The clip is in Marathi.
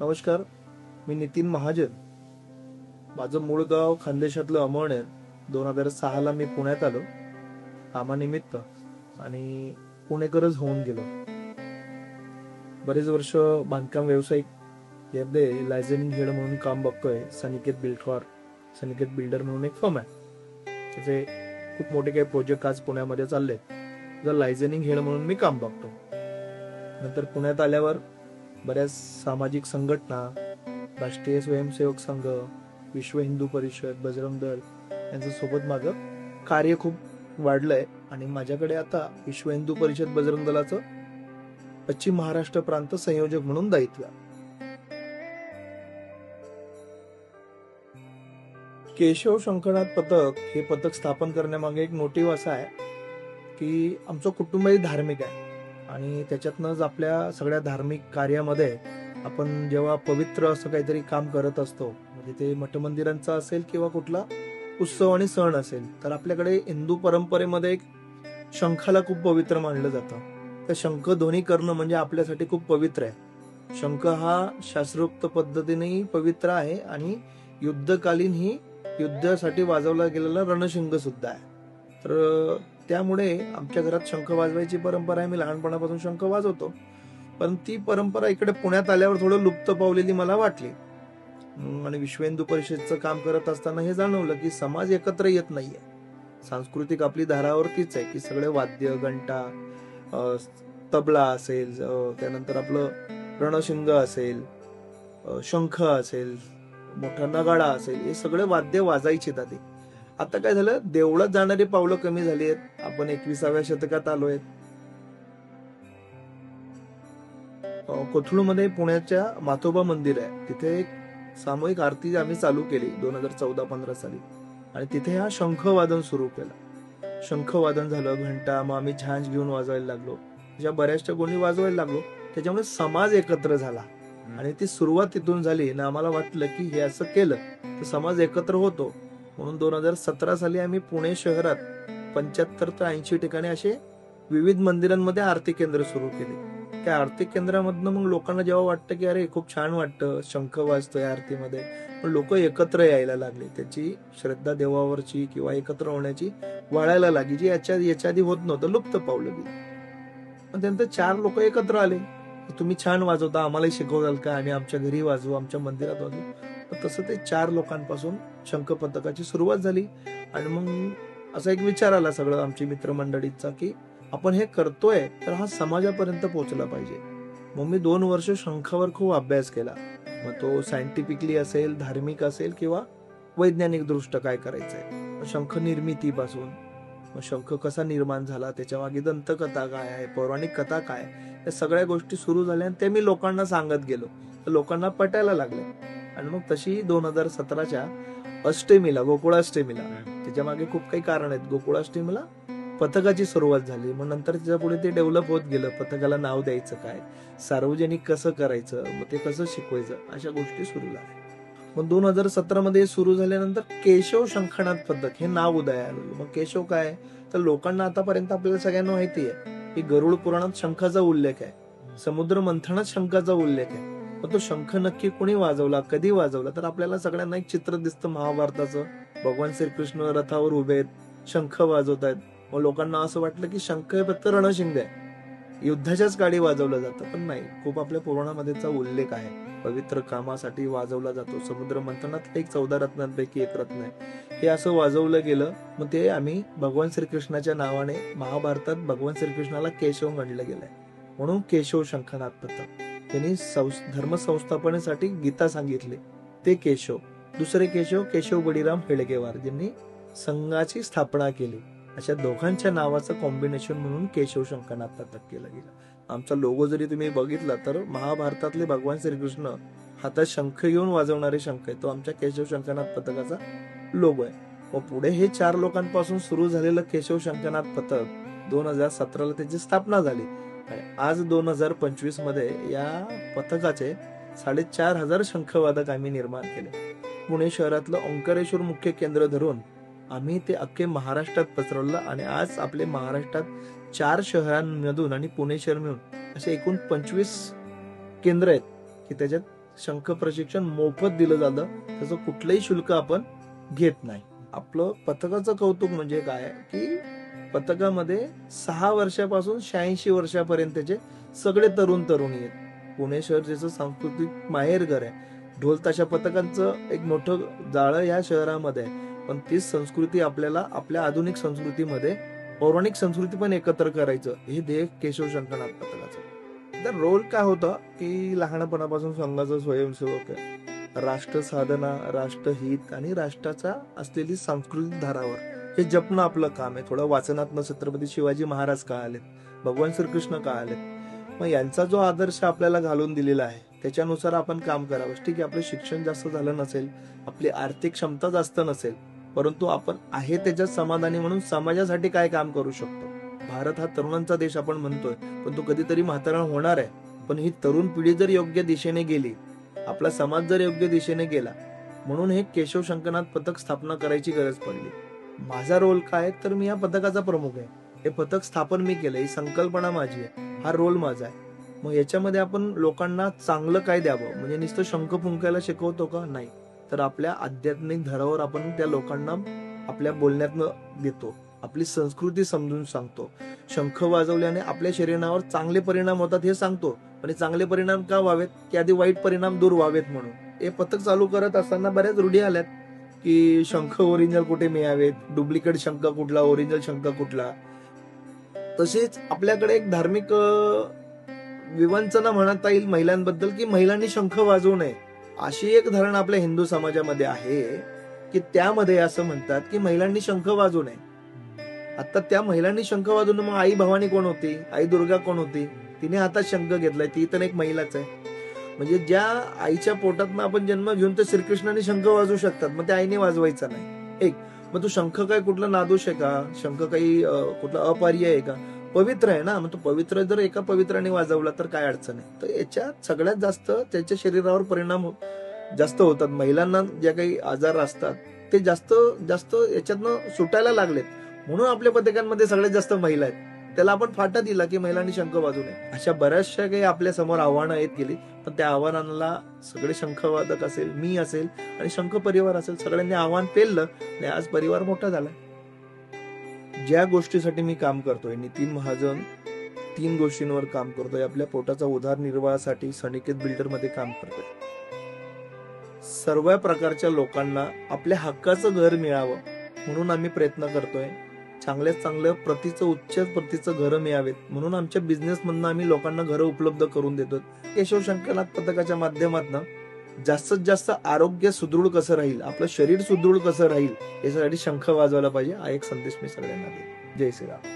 नमस्कार, मी नितीन महाजन. माझं मूळ गाव खानदेशातलं अमळनेर. 2006ला मी पुण्यात आलो कामानिमित्त आणि पुणेकरच होऊन गेलो. बरेच वर्ष बांधकाम व्यावसायिक यामध्ये लायझनिंग हेड म्हणून काम बघतोय. सनिकेत बिल्डर म्हणून एक फर्म आहे. त्याचे खूप मोठे काही प्रोजेक्ट आज पुण्यामध्ये चालले. लायझनिंग हेड म्हणून मी काम बघतो. नंतर पुण्यात आल्यावर बऱ्याच सामाजिक संघटना, राष्ट्रीय स्वयंसेवक संघ, विश्व हिंदू परिषद, बजरंग दल यांच्या सोबत माझं कार्य खूप वाढलंय आणि माझ्याकडे आता विश्व हिंदू परिषद बजरंग दलाचं पश्चिम महाराष्ट्र प्रांत संयोजक म्हणून दायित्व. केशव शंखनाथ पथक हे पथक स्थापन करण्यामागे एक मोटिव्ह असा आहे की आमचं कुटुंबही धार्मिक आहे आणि त्याच्यातनंच आपल्या सगळ्या धार्मिक कार्यामध्ये आपण जेव्हा पवित्र असं काहीतरी काम करत असतो, म्हणजे ते मठमंदिरांचा असेल किंवा कुठला उत्सव आणि सण असेल, तर आपल्याकडे हिंदू परंपरेमध्ये एक शंखाला खूप पवित्र मानलं जातं. तर शंखध्वनी करणं म्हणजे आपल्यासाठी खूप पवित्र आहे. शंख हा शास्त्रोक्त पद्धतीनेही पवित्र आहे आणि युद्धकालीन ही युद्धासाठी वाजवला गेलेला रणशिंग सुद्धा आहे. तर त्यामुळे आमच्या घरात शंख वाजवायची परंपरा आहे. मी लहानपणापासून शंख वाजवतो, पण ती परंपरा इकडे पुण्यात आल्यावर थोडं लुप्त पावलेली मला वाटली. आणि विश्व हिंदू परिषदेचं काम करत असताना हे जाणवलं की समाज एकत्र येत नाहीये. सांस्कृतिक आपली धारावरतीच आहे की सगळे वाद्य, घंटा, तबला असेल, त्यानंतर आपलं रणशिंग असेल, शंख असेल, मोठा नगाडा असेल, हे सगळे वाद्य वाजायचे आधी. आता काय झालं, देवळात जाणारी पावलं कमी झाली आहेत. आपण 21व्या शतकात आलोय. कोथरूडमध्ये पुण्याच्या माथोबा मंदिर आहे, तिथे एक सामूहिक आरती आम्ही चालू केली 2014-15 साली आणि तिथे हा शंख वादन सुरू केलं. शंख वादन झालं, घंटा, मग आम्ही झांज घेऊन वाजवायला लागलो. ज्या बऱ्याचशा गोष्टी वाजवायला लागलो, त्याच्यामुळे समाज एकत्र झाला आणि ती सुरुवात तिथून झाली ना. आम्हाला वाटलं की हे असं केलं तर समाज एकत्र होतो, म्हणून 2017 साली आम्ही पुणे शहरात 75 ते 80 ठिकाणी असे विविध मंदिरांमध्ये आरती केंद्र सुरू केले. त्या आरती केंद्रामधनं मग लोकांना जेव्हा वाटतं की अरे खूप छान वाटतं, शंख वाजतोय आरतीमध्ये, पण लोक एकत्र यायला लागले. त्याची श्रद्धा देवावरची किंवा एकत्र होण्याची वाढायला लागली, जी याच्या आधी होत नव्हतं, लुप्त पावलं गेली. पण त्यानंतर 4 लोक एकत्र आले, तुम्ही छान वाजवता, आम्हालाही शिकवाल का, आणि आमच्या घरी वाजवू, आमच्या मंदिरात वाजवू. तसं ते 4 लोकांपासून शंख पथकाची सुरुवात झाली. आणि मग असा एक विचार आला सगळं आमची मित्रमंडळीचा की आपण हे करतोय तर हा समाजापर्यंत पोहोचला पाहिजे. मग मी 2 वर्ष शंखावर खूप अभ्यास केला. मग तो सायंटिफिकली असेल, धार्मिक असेल किंवा वैज्ञानिक दृष्ट्या काय करायचंय. शंख निर्मितीपासून, मग शंख कसा निर्माण झाला, त्याच्या मागे दंतकथा काय आहे, पौराणिक कथा काय, या सगळ्या गोष्टी सुरू झाल्या आणि ते मी लोकांना सांगत गेलो, तर लोकांना पटायला लागले. आणि मग तशी 2017च्या अष्टमीला, गोकुळाष्टमीला, त्याच्या मागे खूप काही कारण आहेत. गोकुळाष्टमीला पथकाची सुरुवात झाली. मग नंतर त्याच्या पुढे ते डेव्हलप होत गेलं. पथकाला नाव द्यायचं काय, सार्वजनिक कसं करायचं, मग ते कसं शिकवायचं, अशा गोष्टी सुरू झाल्या. मग 2017 मध्ये सुरू झाल्यानंतर केशव शंखनाथ पथक हे नाव उदयाला आलं. मग केशव काय, तर लोकांना आतापर्यंत आपल्याला सगळ्यांना माहिती आहे की गरुड पुराणात शंखाचा उल्लेख आहे, समुद्र मंथनात शंखाचा उल्लेख आहे. मग तो शंख नक्की कोणी वाजवला, कधी वाजवला, तर आपल्याला सगळ्यांना एक चित्र दिसतं महाभारताचं. भगवान श्रीकृष्ण रथावर उभे आहेत, शंख वाजवत आहेत. मग लोकांना असं वाटलं की शंख हे फक्त रणशिंग आहे, युद्धाच्याच काळी वाजवलं जातं, पण नाही. खूप आपल्या पुराणामध्येचा उल्लेख आहे, पवित्र कामासाठी वाजवला जातो. समुद्र मंथनात एक 14 रत्नांपैकी एक रत्न आहे, हे असं वाजवलं गेलं. मग ते आम्ही भगवान श्रीकृष्णाच्या नावाने, महाभारतात भगवान श्रीकृष्णाला केशव म्हणलं गेलंय, म्हणून केशव शंखनाथ पथक. त्यांनी धर्म संस्थापनेसाठी गीता सांगितले, ते केशव. दुसरे केशव, केशव बळीराम हेडगेवार, ज्यांनी संघाची स्थापना केली. अशा दोघांच्या नावाचं कॉम्बिनेशन म्हणून केशव शंखनाथ पथक केलं गेलं. आमचा लोगो जरी तुम्ही बघितला तर महाभारतातले भगवान श्रीकृष्ण हातात शंख घेऊन वाजवणारे शंख आहे, तो आमच्या केशव शंखनाथ पथकाचा लोगो आहे. व पुढे हे 4 लोकांपासून सुरू झालेलं केशव शंखनाथ पथक 2017ला त्याची स्थापना झाली आणि आज 2025 मध्ये या पथकाचे 4,500 शंखवादक आम्ही निर्माण केले. पुणे शहरातलं ओंकारेश्वर मुख्य केंद्र धरून आम्ही ते अख्खे महाराष्ट्रात पसरवलं आणि आज आपले महाराष्ट्रात 4 शहरांमधून आणि पुणे शहर मिळून असे एकूण 25 केंद्र आहेत की त्याच्यात शंख प्रशिक्षण मोफत दिलं जातं, त्याचं कुठलंही शुल्क आपण घेत नाही. आपलं पथकाचं कौतुक म्हणजे काय की पथकामध्ये 6 वर्षापासून 86 वर्षापर्यंतचे सगळे तरुण तरुणी आहेत. पुणे शहर ज्याचं सांस्कृतिक माहेरघर आहे, ढोल ताशा पथकांचं एक मोठं जाळं या शहरामध्ये आहे. पण तीच संस्कृती आपल्याला आपल्या आधुनिक संस्कृतीमध्ये पौराणिक संस्कृती पण एकत्र करायचं हे ध्येय केशव शंखनाथ पथकाचं. तर रोल काय होता की लहानपणापासून संघाचा स्वयंसेवक आहे. राष्ट्र साधना, राष्ट्रहित आणि राष्ट्राचा असलेली सांस्कृतिक धारावर हे जपणं आपलं काम आहे. थोडं वाचनातनं छत्रपती शिवाजी महाराज का आलेत, भगवान श्रीकृष्ण का आलेत, मग यांचा जो आदर्श आपल्याला घालून दिलेला आहे त्याच्यानुसार आपण काम करावं. ठीक आहे, आपलं शिक्षण जास्त झालं नसेल, आपली आर्थिक क्षमता जास्त नसेल, परंतु आपण आहे त्याच्यात समाधानी म्हणून समाजासाठी काय काम करू शकतो. भारत हा तरुणांचा देश आपण म्हणतोय, पण तो कधीतरी म्हातारा होणार आहे. पण ही तरुण पिढी जर योग्य दिशेने गेली, आपला समाज जर योग्य दिशेने गेला, म्हणून हे केशव शंखनाथ पथक स्थापना करायची गरज पडली. माझा रोल काय, तर मी या पथकाचा प्रमुख आहे. हे पथक स्थापन मी केलं, ही संकल्पना माझी आहे, हा रोल माझा आहे. मग याच्यामध्ये आपण लोकांना चांगलं काय द्यावं, म्हणजे नुसतं शंख फुंकायला शिकवतो का, नाही, तर आपल्या आध्यात्मिक धरावर आपण त्या लोकांना आपल्या बोलण्यातनं देतो, आपली संस्कृती समजून सांगतो. शंख वाजवल्याने आपल्या शरीरावर चांगले परिणाम होतात हे सांगतो, पण चांगले परिणाम का व्हावेत की आधी वाईट परिणाम दूर व्हावेत म्हणून. हे पथक चालू करत असताना बऱ्याच रूढी आल्यात की शंख ओरिजिनल कुठे मिळावेत, डुप्लिकेट शंख कुठला, ओरिजिनल शंख कुठला. तसेच आपल्याकडे एक धार्मिक विवंचना म्हणता येईल महिलांबद्दल की महिलांनी शंख वाजवू नये, अशी एक धारणा आपल्या हिंदू समाजामध्ये आहे की त्यामध्ये असं म्हणतात की महिलांनी शंख वाजवू नये. आता त्या महिलांनी शंख वाजवून मग आई भवानी कोण होती, आई दुर्गा कोण होती, तिने हातात शंख घेतलाय, ती तर एक महिलाच आहे. म्हणजे ज्या आईच्या पोटातनं आपण जन्म घेऊन तर श्रीकृष्णाने शंख वाजवू शकतात, मग त्या आईने वाजवायचा नाही. एक मग तो शंख काय कुठला नादोष आहे का, शंख काही कुठला अपार्य आहे का, पवित्र आहे ना. मग तो पवित्र जर एका पवित्राने वाजवला तर काय अडचण आहे. तर याच्यात सगळ्यात जास्त त्याच्या शरीरावर परिणाम जास्त होतात. महिलांना ज्या काही आजार असतात ते जास्त जास्त याच्यातनं सुटायला लागलेत, म्हणून आपल्या पथकांमध्ये सगळ्यात जास्त महिला आहेत. त्याला आपण फाटा दिला की महिलांनी शंख वाजवू नये. अशा बऱ्याचशा काही आपल्या समोर आव्हानं येत गेली, पण त्या आव्हानाला सगळे शंखवादक असेल, मी असेल आणि शंख परिवार असेल, सगळ्यांनी आव्हान पेललं आणि आज परिवार मोठा झाला. ज्या गोष्टीसाठी मी काम करतोय, नितीन महाजन 3 गोष्टींवर काम करतोय. आपल्या पोटाचा उदरनिर्वाहासाठी सनिकेत बिल्डर मध्ये काम करतोय. सर्व प्रकारच्या लोकांना आपल्या हक्काचं घर मिळावं म्हणून आम्ही प्रयत्न करतोय. चांगल्यात चांगलं प्रतीचं उच्च प्रतीचं घरं मिळावेत म्हणून आमच्या बिझनेस मधनं आम्ही लोकांना घरं उपलब्ध करून देतो. केशव शंखनाथ पथकाच्या माध्यमातून जास्तीत जास्त आरोग्य सुदृढ कसं राहील, आपलं शरीर सुदृढ कसं राहील याच्यासाठी शंख वाजवायला पाहिजे, हा एक संदेश मी सगळ्यांना देतो. जय श्रीराम.